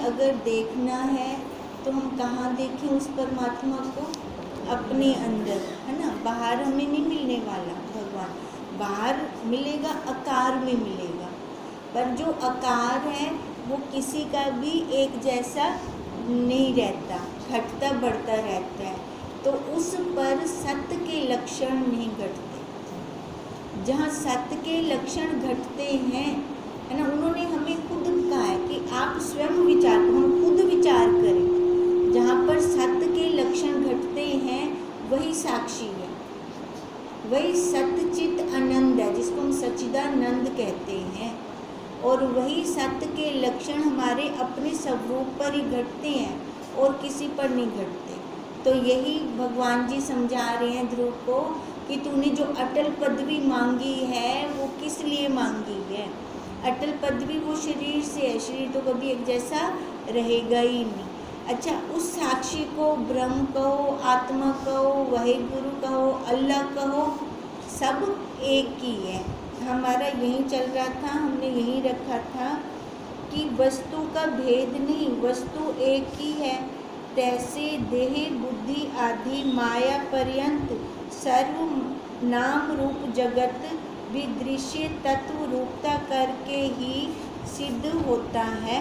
अगर देखना है तो हम कहाँ देखें उस परमात्मा को? अपने अंदर, है ना। बाहर हमें नहीं मिलने वाला भगवान, बाहर मिलेगा आकार में मिलेगा, पर जो आकार है वो किसी का भी एक जैसा नहीं रहता, घटता बढ़ता रहता है। तो उस पर सत्य के लक्षण नहीं घटते। जहाँ सत्य के लक्षण घटते हैं, है ना, उन्होंने हमें खुद कहा है कि आप स्वयं विचार करो, हम खुद विचार करें। जहाँ पर सत्य के लक्षण घटते हैं वही साक्षी है, वही सत्यचित आनंद है, जिसको हम सच्चिदानंद कहते हैं। और वही सत्य के लक्षण हमारे अपने स्वरूप पर ही घटते हैं और किसी पर नहीं घटते। तो यही भगवान जी समझा रहे हैं ध्रुव को कि तूने जो अटल पदवी मांगी है वो किस लिए मांगी है। अटल पदवी वो शरीर से है, शरीर तो कभी एक जैसा रहेगा ही नहीं। अच्छा, उस साक्षी को ब्रह्म कहो, आत्मा कहो, वही गुरु कहो, अल्लाह कहो, सब एक ही है। हमारा यही चल रहा था, हमने यही रखा था कि वस्तु का भेद नहीं, वस्तु एक ही है। तैसे देह बुद्धि आदि माया पर्यंत सर्व नाम रूप जगत विदृश्य तत्व रूपता करके ही सिद्ध होता है।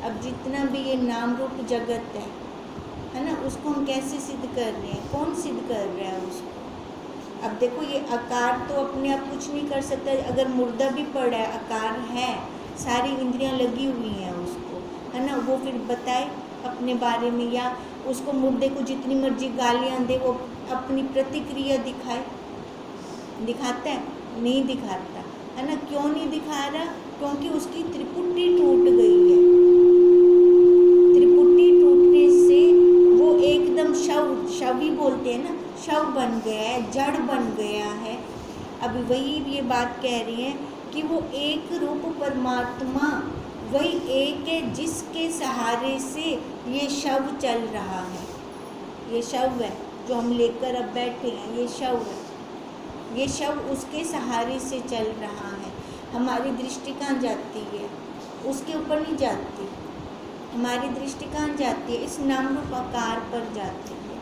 अब जितना भी ये नाम रूप जगत है ना, उसको हम कैसे सिद्ध कर रहे हैं? कौन सिद्ध कर रहा है उसको? अब देखो, ये आकार तो अपने आप कुछ नहीं कर सकता। अगर मुर्दा भी पड़ा है, आकार है, सारी इंद्रियां लगी हुई हैं उसको, है ना, वो फिर बताए अपने बारे में, या उसको मुर्दे को जितनी मर्जी गालियां दे, वो अपनी प्रतिक्रिया दिखाए? दिखाता है? नहीं दिखाता, है ना। क्यों नहीं दिखा रहा? क्योंकि उसकी त्रिपुटी टूट गई है। त्रिपुटी टूटने से वो एकदम शव ही बोलते हैं ना, शव बन गया है, जड़ बन गया है। अभी वही ये बात कह रही है कि वो एक रूप परमात्मा वही एक है जिसके सहारे से ये शव चल रहा है। ये शव है जो हम लेकर अब बैठे हैं, ये शव है। ये शव उसके सहारे से चल रहा है। हमारी दृष्टि कहाँ जाती है? उसके ऊपर नहीं जाती। हमारी दृष्टि कहाँ जाती है? इस नाम रूप आकार पर जाती है,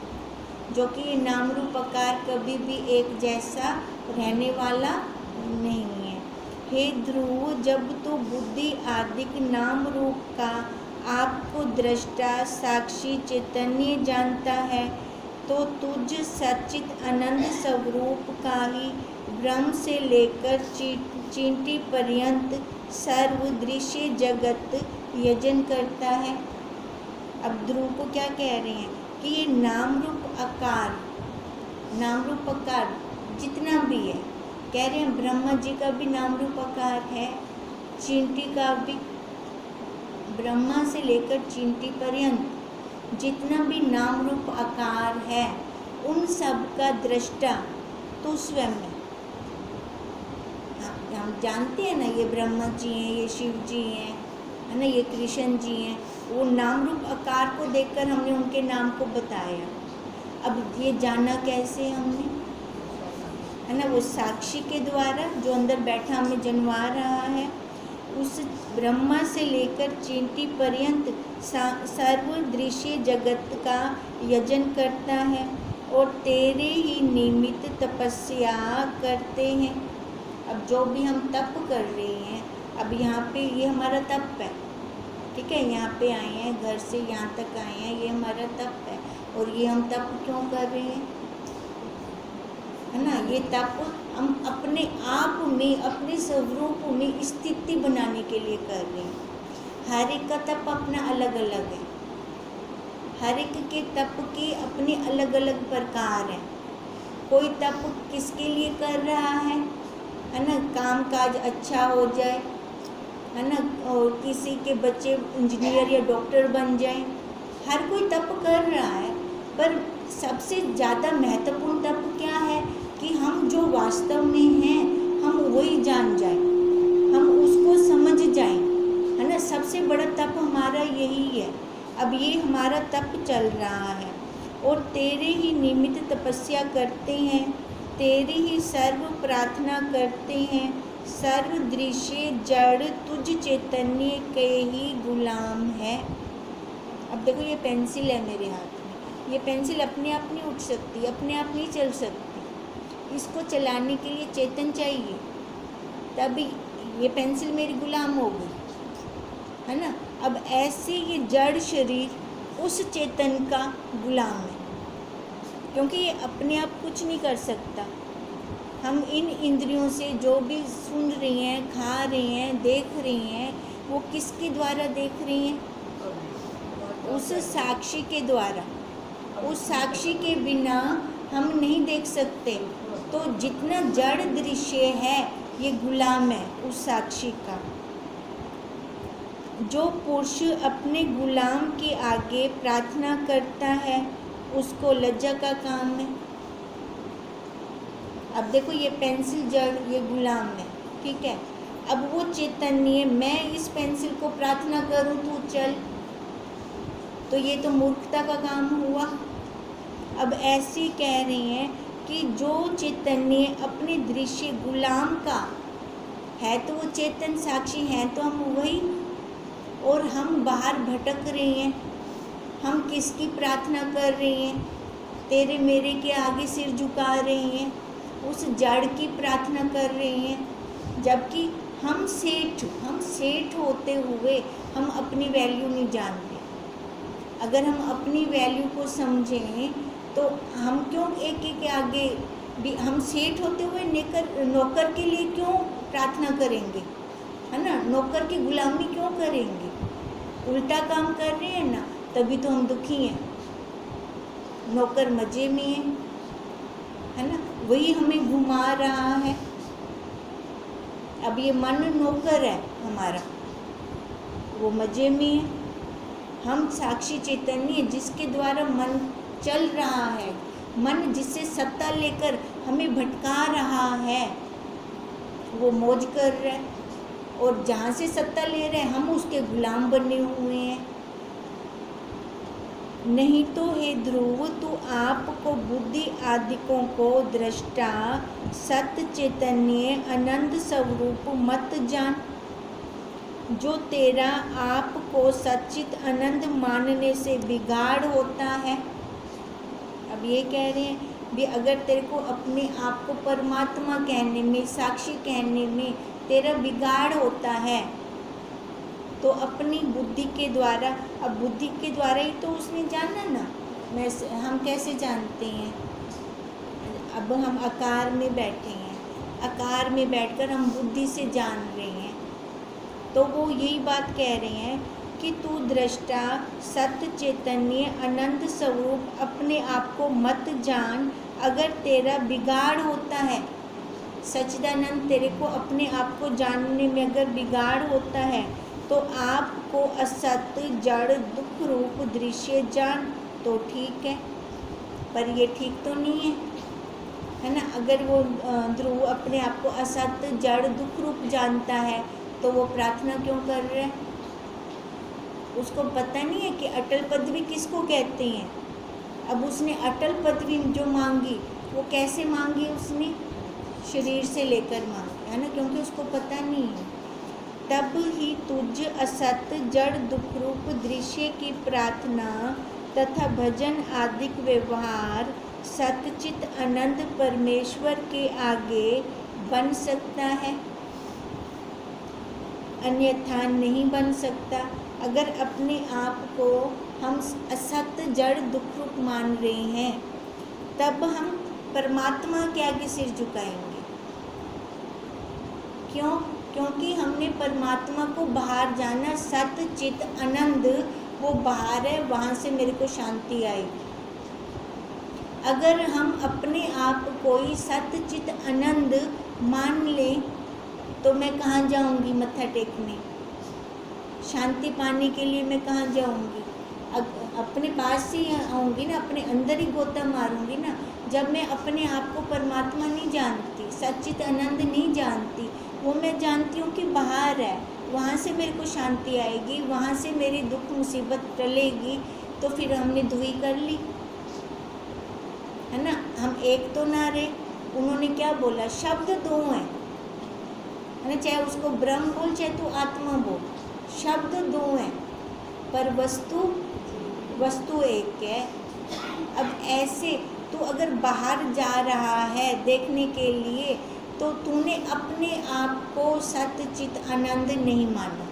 जो कि ये नाम रूप आकार कभी भी एक जैसा रहने वाला नहीं है। हे ध्रुव, जब तो बुद्धि आदिक नाम रूप का आपको दृष्टा साक्षी चैतन्य जानता है, तो तुझ सच्चित आनंद स्वरूप का ही ब्रह्म से लेकर चींटी पर्यंत सर्वदृश्य जगत यजन करता है। अब ध्रुव को क्या कह रहे हैं कि ये नाम रूप आकार, नाम रूप आकार जितना भी है, कह रहे हैं ब्रह्मा जी का भी नाम रूप आकार है, चींटी का भी, ब्रह्मा से लेकर चींटी पर्यंत जितना भी नाम रूप आकार है, उन सब का दृष्टा तो स्वयं है। हम जानते हैं ना, ये ब्रह्मा जी हैं, ये शिव जी हैं, है ना, ये कृष्ण जी हैं। वो नाम रूप आकार को देखकर हमने उनके नाम को बताया। अब ये जाना कैसे हमने, है ना, वो साक्षी के द्वारा जो अंदर बैठा हमें जनवा रहा है। उस ब्रह्मा से लेकर चींटी पर्यंत सर्वदृश्य जगत का यजन करता है और तेरे ही निमित्त तपस्या करते हैं। अब जो भी हम तप कर रहे हैं, अब यहाँ पे ये हमारा तप है, ठीक है, यहाँ पे आए हैं, घर से यहाँ तक आए हैं, ये हमारा तप है। और ये हम तप क्यों कर रहे हैं, है ना, ये तप हम अपने आप में, अपने स्वरूप में स्थिति बनाने के लिए कर रहे हैं। हर एक का तप अपना अलग अलग है, हर एक के तप के अपने अलग अलग प्रकार हैं। कोई तप किसके लिए कर रहा है ना, काम काज अच्छा हो जाए, है ना, और किसी के बच्चे इंजीनियर या डॉक्टर बन जाएं। हर कोई तप कर रहा है, पर सबसे ज़्यादा महत्वपूर्ण तप क्या है कि हम जो वास्तव में हैं हम वही जान जाएं, हम उसको समझ जाएं, है ना। सबसे बड़ा तप हमारा यही है। अब ये हमारा तप चल रहा है और तेरे ही निमित्त तपस्या करते हैं, तेरी ही सर्व प्रार्थना करते हैं। सर्व दृश्य जड़ तुझ चैतन्य के ही गुलाम है। अब देखो ये पेंसिल है मेरे हाथ में, ये पेंसिल अपने आप नहीं उठ सकती, अपने आप नहीं चल सकती, इसको चलाने के लिए चेतन चाहिए, तभी ये पेंसिल मेरी गुलाम हो गई, है ना। अब ऐसे ये जड़ शरीर उस चेतन का गुलाम है, क्योंकि ये अपने आप कुछ नहीं कर सकता। हम इन इंद्रियों से जो भी सुन रही हैं, खा रही हैं, देख रही हैं, वो किसके द्वारा देख रही हैं? उस साक्षी के द्वारा। उस साक्षी के बिना हम नहीं देख सकते। तो जितना जड़ दृश्य है ये गुलाम है उस साक्षी का। जो पुरुष अपने गुलाम के आगे प्रार्थना करता है उसको लज्जा का काम है। अब देखो ये पेंसिल जड़, ये गुलाम है, ठीक है। अब वो चैतन्य, मैं इस पेंसिल को प्रार्थना करूं तू चल, तो ये तो मूर्खता का काम हुआ। अब ऐसी कह रही हैं कि जो चैतन्य अपने दृश्य गुलाम का है, तो वो चेतन साक्षी है, तो हम वही, और हम बाहर भटक रहे हैं। हम किसकी प्रार्थना कर रहे हैं? तेरे मेरे के आगे सिर झुका रहे हैं, उस जड़ की प्रार्थना कर रहे हैं, जबकि हम सेठ होते हुए हम अपनी वैल्यू नहीं जानते। अगर हम अपनी वैल्यू को समझें तो हम क्यों एक के आगे भी, हम सेठ होते हुए नौकर के लिए क्यों प्रार्थना करेंगे, है ना। नौकर की गुलामी क्यों करेंगे? उल्टा काम कर रहे हैं ना, तभी तो हम दुखी हैं। नौकर मजे में है ना, वही हमें घुमा रहा है। अब ये मन नौकर है हमारा, वो मजे में है। हम साक्षी चैतन्य जिसके द्वारा मन चल रहा है, मन जिससे सत्ता लेकर हमें भटका रहा है, वो मौज कर रहा है, और जहाँ से सत्ता ले रहे हैं हम उसके गुलाम बने हुए हैं। नहीं तो हे ध्रुव, तू आपको बुद्धि आदिकों को दृष्टा सत्य चैतन्य अनंत स्वरूप मत जान। जो तेरा आपको सच्चित आनंद मानने से बिगाड़ होता है। अब ये कह रहे हैं भी अगर तेरे को अपने आप को परमात्मा कहने में, साक्षी कहने में तेरा बिगाड़ होता है, तो अपनी बुद्धि के द्वारा, अब बुद्धि के द्वारा ही तो उसने जाना ना। हम कैसे जानते हैं? अब हम आकार में बैठे हैं, आकार में बैठकर हम बुद्धि से जान रहे हैं, तो वो यही बात कह रहे हैं कि तू दृष्टा सत्य चैतन्य अनंत स्वरूप अपने आप को मत जान। अगर तेरा बिगाड़ होता है, सच्चिदानंद तेरे को अपने आप को जानने में अगर बिगाड़ होता है, तो आपको असत्य जड़ दुख रूप दृश्य जान, तो ठीक है, पर ये ठीक तो नहीं है ना। अगर वो ध्रुव अपने आप को असत्य जड़ दुख रूप जानता है, तो वो प्रार्थना क्यों कर रहे हैं? उसको पता नहीं है कि अटल पदवी किसको कहते हैं। अब उसने अटल पदवी जो मांगी, वो कैसे मांगी? उसने शरीर से लेकर मांगी, है ना, क्योंकि उसको पता नहीं है। तब ही तुझ असत्य जड़ दुख रूप दृश्य की प्रार्थना तथा भजन आदिक व्यवहार सतचित अनंत परमेश्वर के आगे बन सकता है, अन्यथा नहीं बन सकता। अगर अपने आप को हम असत्य जड़ दुख रूप मान रहे हैं, तब हम परमात्मा के आगे सिर झुकाएंगे। क्यों? क्योंकि हमने परमात्मा को बाहर जाना, सत्य चित आनंद वो बाहर है, वहाँ से मेरे को शांति आएगी। अगर हम अपने आप को ही सत्य चित आनंद मान लें, तो मैं कहाँ जाऊँगी मत्था टेकने? शांति पाने के लिए मैं कहाँ जाऊँगी? अपने पास ही आऊँगी ना, अपने अंदर ही गोता मारूँगी ना। जब मैं अपने आप को परमात्मा नहीं जानती, सच्चित आनंद नहीं जानती, वो मैं जानती हूँ कि बाहर है, वहाँ से मेरे को शांति आएगी, वहाँ से मेरी दुख मुसीबत टलेगी, तो फिर हमने दुई कर ली, है ना। हम एक तो ना रहे। उन्होंने क्या बोला? शब्द दो हैं, है ना, चाहे उसको ब्रह्म बोल चाहे तू आत्मा बोल, शब्द दो हैं पर वस्तु वस्तु एक है। अब ऐसे तू अगर बाहर जा रहा है देखने के लिए, तो तूने अपने आप को सत्य चित आनंद नहीं माना,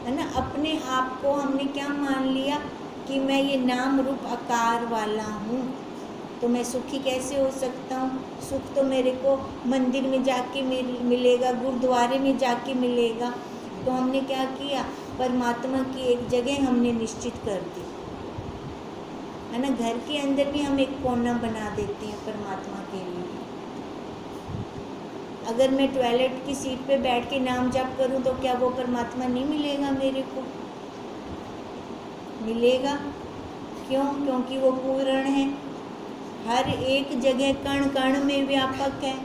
है ना। अपने आप को हमने क्या मान लिया कि मैं ये नाम रूप आकार वाला हूँ, तो मैं सुखी कैसे हो सकता हूँ। सुख तो मेरे को मंदिर में जाके मिलेगा, गुरुद्वारे में जाके मिलेगा। तो हमने क्या किया, परमात्मा की एक जगह हमने निश्चित कर दी, है ना। घर के अंदर भी हम एक कोना बना देते हैं परमात्मा के लिए। अगर मैं टॉयलेट की सीट पे बैठ के नाम जप करूं तो क्या वो परमात्मा नहीं मिलेगा मेरे को? मिलेगा। क्यों? क्योंकि वो पूर्ण है, हर एक जगह कण कण में व्यापक है।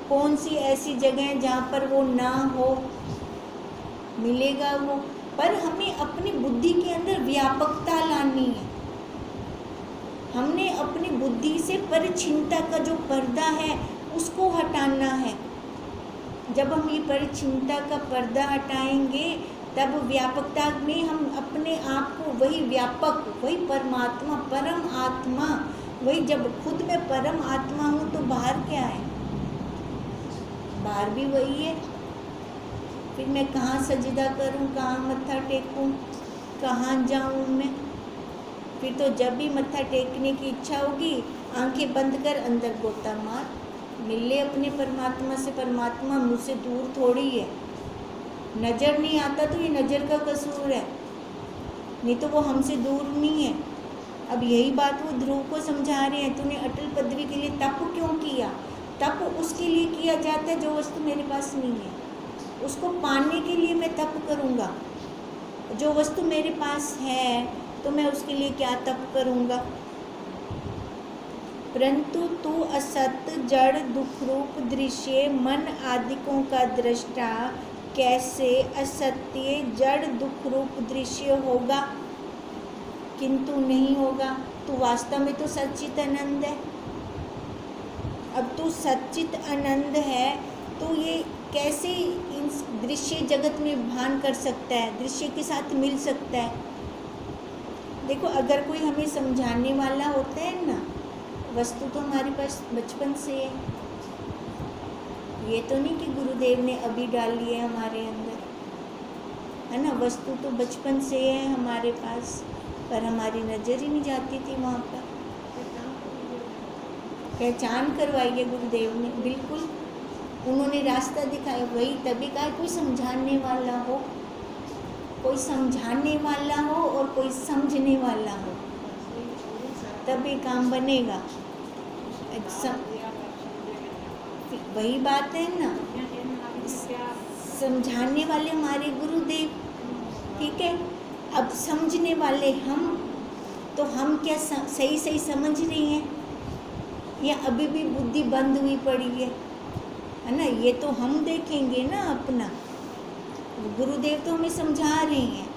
कौन सी ऐसी जगह है जहाँ पर वो ना हो? मिलेगा वो। पर हमें अपनी बुद्धि के अंदर व्यापकता लानी है। हमने अपनी बुद्धि से परिचिनता का जो पर्दा है उसको हटाना है। जब हम ये परिचिनता का पर्दा हटाएंगे तब व्यापकता में हम अपने आप को, वही व्यापक, वही परमात्मा, परम आत्मा, वही जब खुद में परम आत्मा हूँ तो बाहर क्या है? बाहर भी वही है। फिर मैं कहाँ सजदा करूँ, कहाँ मत्था टेकूँ, कहाँ जाऊँ मैं? फिर तो जब भी मत्था टेकने की इच्छा होगी, आंखें बंद कर अंदर गोता मार, मिल ले अपने परमात्मा से। परमात्मा मुझसे दूर थोड़ी है। नज़र नहीं आता तो ये नज़र का कसूर है, नहीं तो वो हमसे दूर नहीं है। अब यही बात वो ध्रुव को समझा रहे हैं, तूने अटल पदवी के लिए तप क्यों किया? तप उसके लिए किया जाता है जो वस्तु मेरे पास नहीं है, उसको पाने के लिए मैं तप करूँगा। जो वस्तु मेरे पास है तो मैं उसके लिए क्या तप करूँगा? परंतु तू असत, जड़, दुख रूप दृश्य, मन आदिकों का दृष्टा कैसे असत्य, जड़, दुख रूप दृश्य होगा? किंतु नहीं होगा। तू वास्तव में तो सच्चित आनंद है। अब तू सच्चित आनंद है तो ये कैसे इन दृश्य जगत में भान कर सकता है, दृश्य के साथ मिल सकता है? देखो, अगर कोई हमें समझाने वाला होता है ना, वस्तु तो हमारे पास बचपन से है। ये तो नहीं कि गुरुदेव ने अभी डाली है हमारे अंदर, है ना। वस्तु तो बचपन से है हमारे पास, पर हमारी नज़र ही नहीं जाती थी वहाँ पर। पहचान करवाई है गुरुदेव ने, बिल्कुल उन्होंने रास्ता दिखाया। वही तभी कहा कोई समझाने वाला हो, कोई समझाने वाला हो और कोई समझने वाला हो, तभी काम बनेगा। वही बात है ना, समझाने वाले हमारे गुरुदेव, ठीक है। अब समझने वाले हम, तो हम क्या सही सही समझ रहे हैं या अभी भी बुद्धि बंद हुई पड़ी है ना। ये तो हम देखेंगे ना अपना। गुरुदेव तो हमें समझा रहे हैं।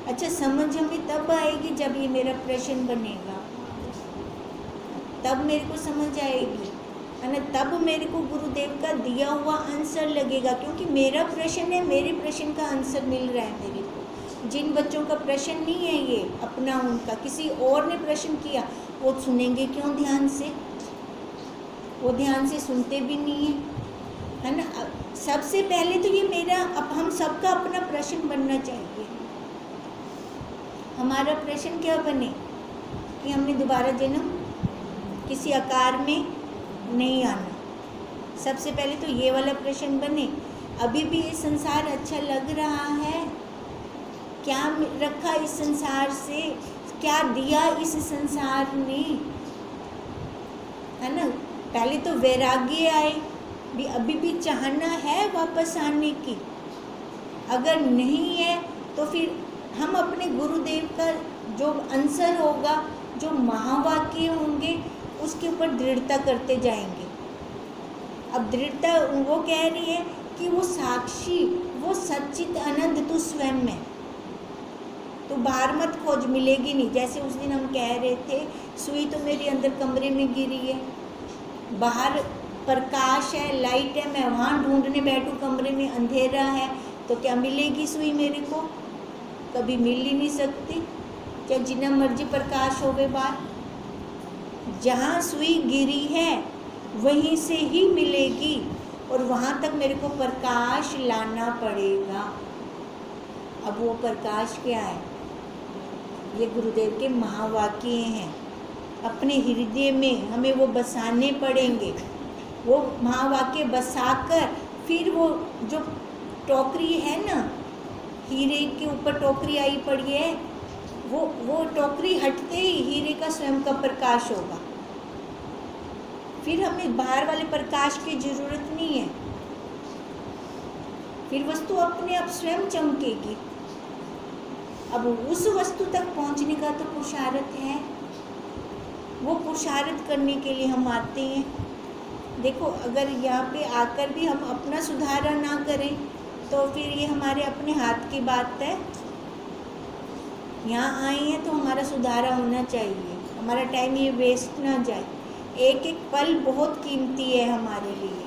अच्छा, समझ हमें तब आएगी जब ये मेरा प्रश्न बनेगा, तब मेरे को समझ आएगी, है ना। तब मेरे को गुरुदेव का दिया हुआ आंसर लगेगा, क्योंकि मेरा प्रश्न है, मेरे प्रश्न का आंसर मिल रहा है मेरे को। जिन बच्चों का प्रश्न नहीं है ये अपना, उनका किसी और ने प्रश्न किया, वो सुनेंगे क्यों ध्यान से? वो ध्यान से सुनते भी नहीं है ना। सबसे पहले तो ये मेरा, अब हम सबका अपना प्रश्न बनना चाहिए। हमारा प्रश्न क्या बने कि हमने दोबारा जन्म किसी आकार में नहीं आना। सबसे पहले तो ये वाला प्रश्न बने। अभी भी ये संसार अच्छा लग रहा है? क्या रखा इस संसार से, क्या दिया इस संसार ने, है ना। पहले तो वैराग्य आए भी, अभी भी चाहना है वापस आने की। अगर नहीं है तो फिर हम अपने गुरुदेव का जो आंसर होगा, जो महावाक्य होंगे, उसके ऊपर दृढ़ता करते जाएंगे। अब दृढ़ता वो कह रही है कि वो साक्षी, वो सच्चित आनंद तू स्वयं में, तो बाहर मत खोज, मिलेगी नहीं। जैसे उस दिन हम कह रहे थे, सुई तो मेरे अंदर कमरे में गिरी है, बाहर प्रकाश है, लाइट है, मैं वहाँ ढूंढने बैठूँ, कमरे में अंधेरा है, तो क्या मिलेगी सुई मेरे को? कभी मिल ही नहीं सकती। चाहे जितना मर्जी प्रकाश होवे बाहर, जहाँ सुई गिरी है वहीं से ही मिलेगी और वहाँ तक मेरे को प्रकाश लाना पड़ेगा। अब वो प्रकाश क्या है? ये गुरुदेव के महावाक्य हैं। अपने हृदय में हमें वो बसाने पड़ेंगे। वो महावाक्य बसाकर फिर वो जो टोकरी है ना, हीरे के ऊपर टोकरी आई पड़ी है, वो टोकरी हटते ही हीरे का स्वयं का प्रकाश होगा। फिर हमें बाहर वाले प्रकाश की जरूरत नहीं है। फिर वस्तु अपने आप स्वयं चमकेगी। अब उस वस्तु तक पहुंचने का तो पुरुषार्थ है। वो पुरुषार्थ करने के लिए हम आते हैं। देखो, अगर यहाँ पे आकर भी हम अपना सुधारा ना करें तो फिर ये हमारे अपने हाथ की बात है। यहाँ आए हैं तो हमारा सुधारा होना चाहिए, हमारा टाइम ये वेस्ट ना जाए। एक एक पल बहुत कीमती है हमारे लिए।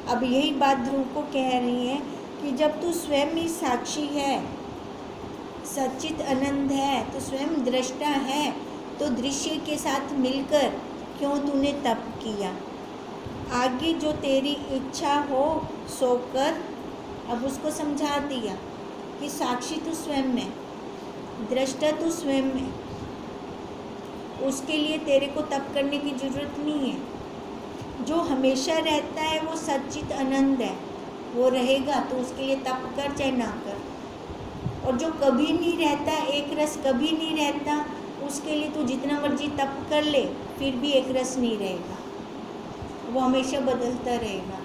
अब यही बात ध्रुव को कह रही है कि जब तू स्वयं ही साक्षी है, सच्चित आनंद है, तो स्वयं दृष्टा है, तो दृश्य के साथ मिलकर क्यों तूने तप किया? आगे जो तेरी इच्छा हो सो कर। अब उसको समझा दिया कि साक्षी तू स्वयं है, दृष्टा तू स्वयं है, उसके लिए तेरे को तप करने की जरूरत नहीं है। जो हमेशा रहता है वो सच्चित आनंद है, वो रहेगा, तो उसके लिए तप कर चाहे ना कर। और जो कभी नहीं रहता, एक रस कभी नहीं रहता, उसके लिए तू जितना मर्जी तप कर ले फिर भी एक रस नहीं रहेगा, वो हमेशा बदलता रहेगा।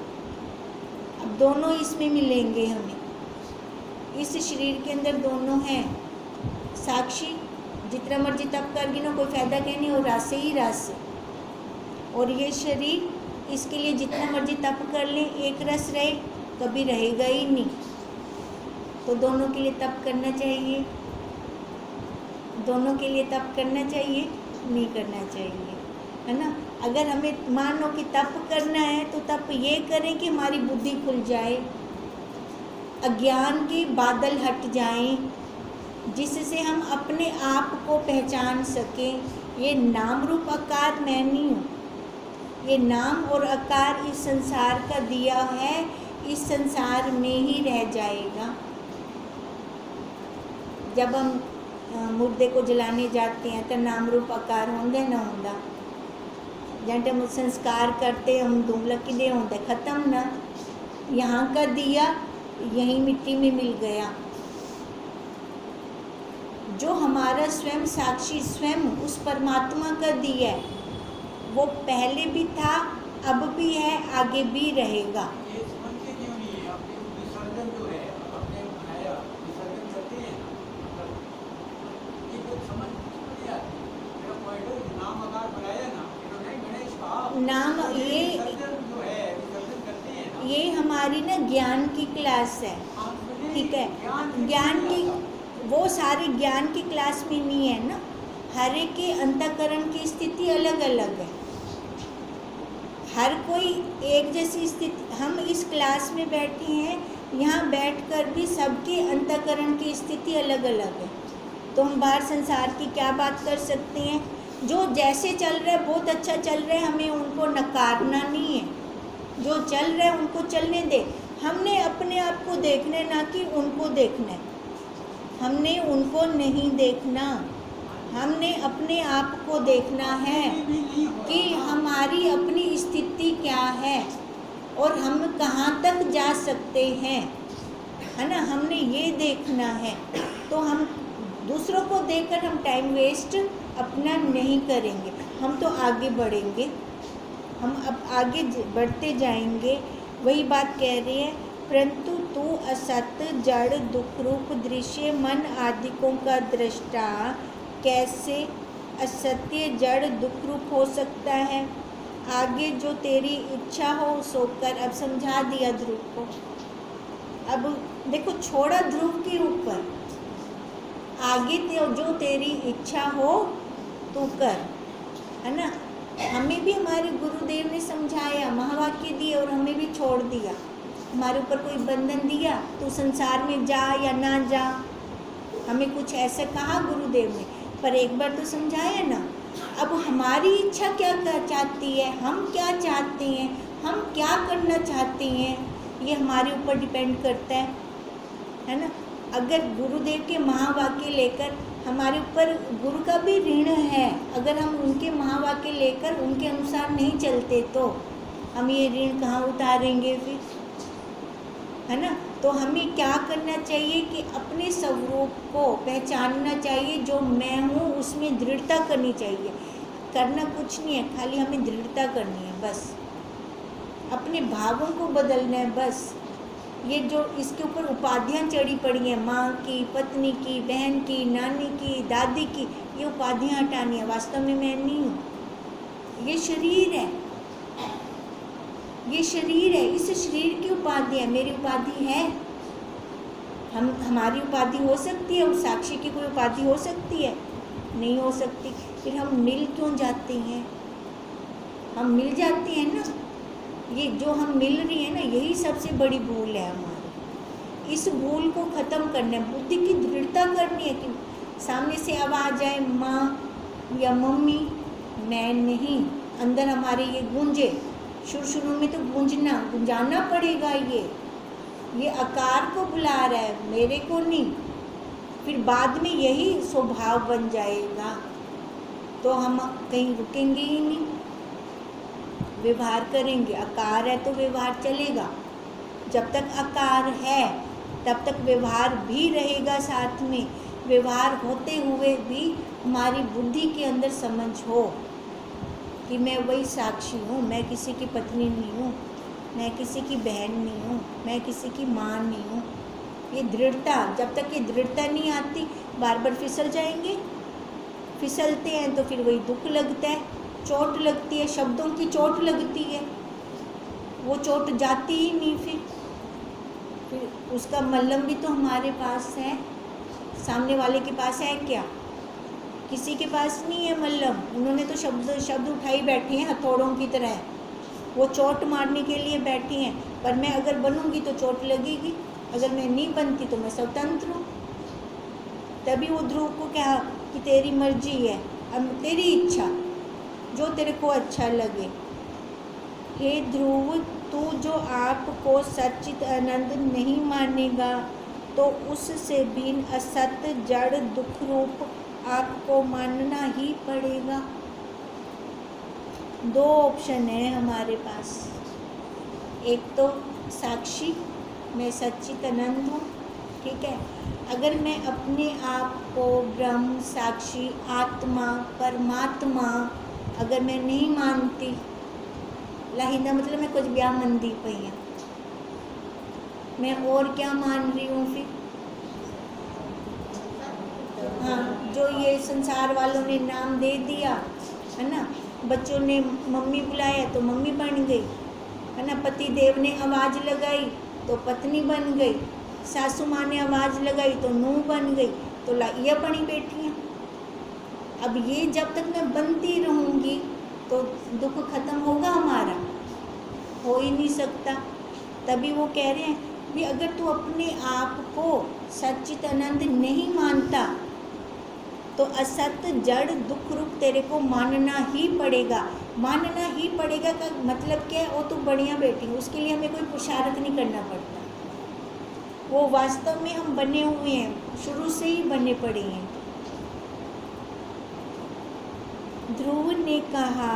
अब दोनों इसमें मिलेंगे हमें। इस शरीर के अंदर दोनों हैं। साक्षी जितना मर्जी तप करगी ना, कोई फ़ायदा क्या नहीं, और रास ही रास। और ये शरीर, इसके लिए जितना मर्जी तप कर ले एक रस रहे, कभी रहेगा ही नहीं। तो दोनों के लिए तप करना चाहिए, दोनों के लिए तप करना चाहिए, नहीं करना चाहिए, है ना। अगर हमें मान लो कि तप करना है तो तप ये करें कि हमारी बुद्धि खुल जाए, अज्ञान के बादल हट जाएं, जिससे हम अपने आप को पहचान सकें। ये नाम रूप आकार मैं नहीं हूँ, ये नाम और आकार इस संसार का दिया है, इस संसार में ही रह जाएगा। जब हम मुर्दे को जलाने जाते हैं तो नाम रूप आकार होंगे ना होंदा, जब हम संस्कार करते हम दुमलकी दे होंगे ख़त्म ना। यहाँ का दिया यहीं मिट्टी में मिल गया। जो हमारा स्वयं साक्षी, स्वयं उस परमात्मा का दिया है, वो पहले भी था, अब भी है, आगे भी रहेगा। नाम ये हमारी ना ज्ञान की क्लास है, ठीक है। ज्ञान की, वो सारे ज्ञान की क्लास में नहीं है ना। हर एक के अंतःकरण की स्थिति अलग अलग है, हर कोई एक जैसी स्थिति। हम इस क्लास में बैठे हैं, यहाँ बैठकर भी सबके अंतःकरण की स्थिति अलग अलग है। तो हम बाहर संसार की क्या बात कर सकते हैं? जो जैसे चल रहा है बहुत अच्छा चल रहा है, हमें उनको नकारना नहीं है। जो चल रहा है उनको चलने दे। हमने अपने आप को देखना है, ना कि उनको देखना है। हमने उनको नहीं देखना, हमने अपने आप को देखना है कि हमारी अपनी स्थिति क्या है और हम कहाँ तक जा सकते हैं, है ना। हमने ये देखना है। तो हम दूसरों को देखकर हम टाइम वेस्ट अपना नहीं करेंगे, हम तो आगे बढ़ेंगे, हम अब आगे बढ़ते जाएंगे। वही बात कह रही है, परंतु तू असत जड़ दुख रूप दृश्य मन आदिकों का दृष्टा कैसे असत्य जड़ दुख रूप हो सकता है? आगे जो तेरी इच्छा हो सो कर। अब समझा दिया ध्रुव को। अब देखो, छोड़ा ध्रुव के ऊपर, आगे जो तेरी इच्छा हो तो कर, है ना। हमें भी हमारे गुरुदेव ने समझाया, महावाक्य दिए और हमें भी छोड़ दिया। हमारे ऊपर कोई बंधन दिया तो संसार में जा या ना जा, हमें कुछ ऐसा कहा गुरुदेव ने, पर एक बार तो समझाया ना। अब हमारी इच्छा क्या चाहती है, हम क्या चाहते हैं, हम क्या करना चाहते हैं, ये हमारे ऊपर डिपेंड करता है ना। अगर गुरुदेव के महावाक्य लेकर, हमारे ऊपर गुरु का भी ऋण है, अगर हम उनके महावाक्य लेकर उनके अनुसार नहीं चलते तो हम ये ऋण कहाँ उतारेंगे फिर, है ना। तो हमें क्या करना चाहिए कि अपने स्वरूप को पहचानना चाहिए, जो मैं हूँ उसमें दृढ़ता करनी चाहिए। करना कुछ नहीं है, खाली हमें दृढ़ता करनी है बस, अपने भावों को बदलना है बस। ये जो इसके ऊपर उपाधियाँ चढ़ी पड़ी हैं, माँ की, पत्नी की, बहन की, नानी की, दादी की, ये उपाधियाँ हटानी है। वास्तव में मैं नहीं हूँ, ये शरीर है, ये शरीर है, इस शरीर की उपाधि है, मेरी उपाधि है। हमारी उपाधि हो सकती है, उस साक्षी की कोई उपाधि हो सकती है? नहीं हो सकती। फिर हम मिल क्यों जाते हैं? हम मिल जाते हैं ना, ये जो हम मिल रही है ना, यही सबसे बड़ी भूल है हमारी। इस भूल को ख़त्म करना है, बुद्धि की दृढ़ता करनी है कि सामने से आवाज़ आए माँ या मम्मी, मैं नहीं, अंदर हमारे ये गूंजे। शुरू में तो गुंजाना पड़ेगा, ये आकार को बुला रहा है, मेरे को नहीं। फिर बाद में यही स्वभाव बन जाएगा, तो हम कहीं रुकेंगे ही नहीं, व्यवहार करेंगे। आकार है तो व्यवहार चलेगा, जब तक आकार है तब तक व्यवहार भी रहेगा साथ में। व्यवहार होते हुए भी हमारी बुद्धि के अंदर समझ हो कि मैं वही साक्षी हूँ, मैं किसी की पत्नी नहीं हूँ, मैं किसी की बहन नहीं हूँ, मैं किसी की माँ नहीं हूँ। ये दृढ़ता, जब तक ये दृढ़ता नहीं आती, बार बार फिसल जाएंगे। फिसलते हैं तो फिर वही दुख लगता है, चोट लगती है, शब्दों की चोट लगती है, वो चोट जाती ही नहीं। फिर उसका मल्लम भी तो हमारे पास है, सामने वाले के पास है क्या? किसी के पास नहीं है मल्लम। उन्होंने तो शब्द उठाई बैठे हैं हथौड़ों की तरह, वो चोट मारने के लिए बैठे हैं। पर मैं अगर बनूंगी तो चोट लगेगी, अगर मैं नहीं बनती तो मैं स्वतंत्र हूँ। तभी वो ध्रुव को कहा कि तेरी मर्जी है, अब तेरी इच्छा, जो तेरे को अच्छा लगे। हे ध्रुव, तू जो आपको सच्चित आनंद नहीं मानेगा तो उससे भिन्न असत जड़ दुख रूप आपको मानना ही पड़ेगा। दो ऑप्शन है हमारे पास, एक तो साक्षी, मैं सच्चित आनंद हूँ, ठीक है। अगर मैं अपने आप को ब्रह्म, साक्षी, आत्मा, परमात्मा अगर मैं नहीं मानती, लाहिंदा मतलब मैं कुछ ब्याह मंदी पई है, मैं और क्या मान रही हूँ फिर? हाँ, जो ये संसार वालों ने नाम दे दिया है ना, बच्चों ने मम्मी बुलाया तो मम्मी बन गई, है ना। पति देव ने आवाज़ लगाई तो पत्नी बन गई, सासू माँ ने आवाज़ लगाई तो नूह बन गई, तो लाइया बनी बैठी हैं। अब ये जब तक मैं बनती रहूँगी तो दुख खत्म होगा हमारा? हो ही नहीं सकता। तभी वो कह रहे हैं भी अगर तू अपने आप को सच्चित आनंद नहीं मानता तो असत जड़ दुख रूप तेरे को मानना ही पड़ेगा। मानना ही पड़ेगा का मतलब क्या है? वो तो बढ़िया बेटी, उसके लिए हमें कोई पुरुषार्थ नहीं करना पड़ता, वो वास्तव में हम बने हुए हैं, शुरू से ही बने पड़े हैं। ध्रुव ने कहा,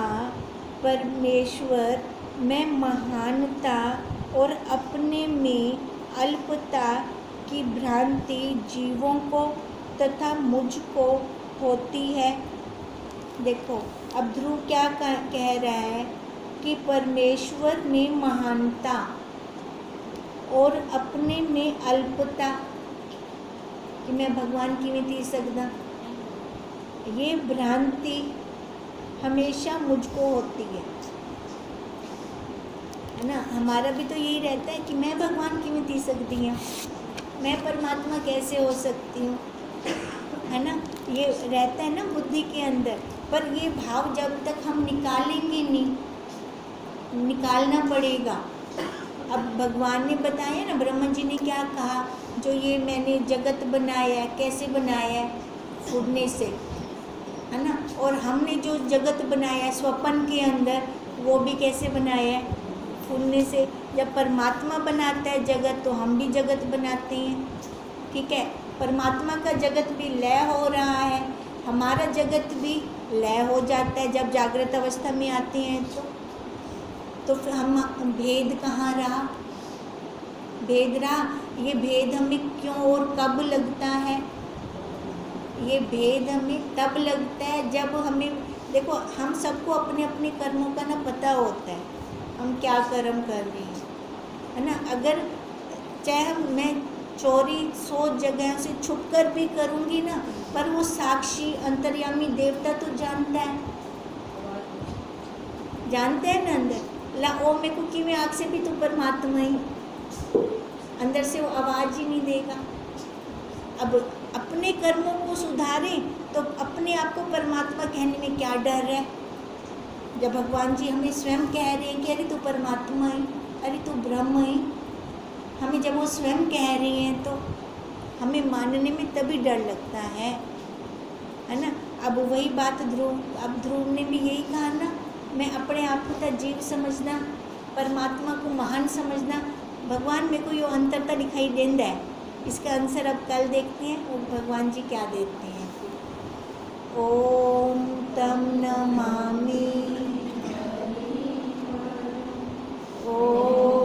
परमेश्वर में महानता और अपने में अल्पता की भ्रांति जीवों को तथा मुझको होती है। देखो अब ध्रुव क्या कह रहा है कि परमेश्वर में महानता और अपने में अल्पता, कि मैं भगवान की नहीं थी सकता, ये भ्रांति हमेशा मुझको होती है ना। हमारा भी तो यही रहता है कि मैं भगवान की नहीं थी सकती हूँ, मैं परमात्मा कैसे हो सकती हूँ, है ना। ये रहता है ना बुद्धि के अंदर। पर ये भाव जब तक हम निकालेंगे नहीं, निकालना पड़ेगा। अब भगवान ने बताया ना, ब्रह्मा जी ने क्या कहा, जो ये मैंने जगत बनाया है, कैसे बनाया है? फूडने से, है ना। और हमने जो जगत बनाया है स्वप्न के अंदर, वो भी कैसे बनाया है? फूलने से। जब परमात्मा बनाता है जगत तो हम भी जगत बनाते हैं, ठीक है। परमात्मा का जगत भी लय हो रहा है, हमारा जगत भी लय हो जाता है जब जागृत अवस्था में आते हैं तो फिर हम भेद कहाँ रहा? भेद रहा। ये भेद हमें क्यों और कब लगता है? ये भेद हमें तब लगता है जब हमें, देखो हम सबको अपने अपने कर्मों का ना पता होता है, हम क्या कर्म कर रहे हैं, है ना। अगर चाहे मैं चोरी 100 जगह से छुप कर भी करूँगी ना, पर वो साक्षी अंतर्यामी देवता तो जानता है ना अंदर। ला ओ मेरे को कि मैं आँख से भी तो परमात्मा ही, अंदर से वो आवाज़ ही नहीं देगा। अब अपने कर्मों को सुधारें तो अपने आप को परमात्मा कहने में क्या डर है? जब भगवान जी हमें स्वयं कह रहे हैं कि अरे तू परमात्मा है, अरे तू ब्रह्म है, हमें जब वो स्वयं कह रहे हैं तो हमें मानने में तभी डर लगता है ना। अब वही बात ध्रुव ने भी यही कहा ना, मैं अपने आप को तो जीव समझना, परमात्मा को महान समझना। भगवान मेरे को यो अंतरता दिखाई देता है। इसका आंसर अब कल देखते हैं और भगवान जी क्या देते हैं। ओम तम नमामि। ओम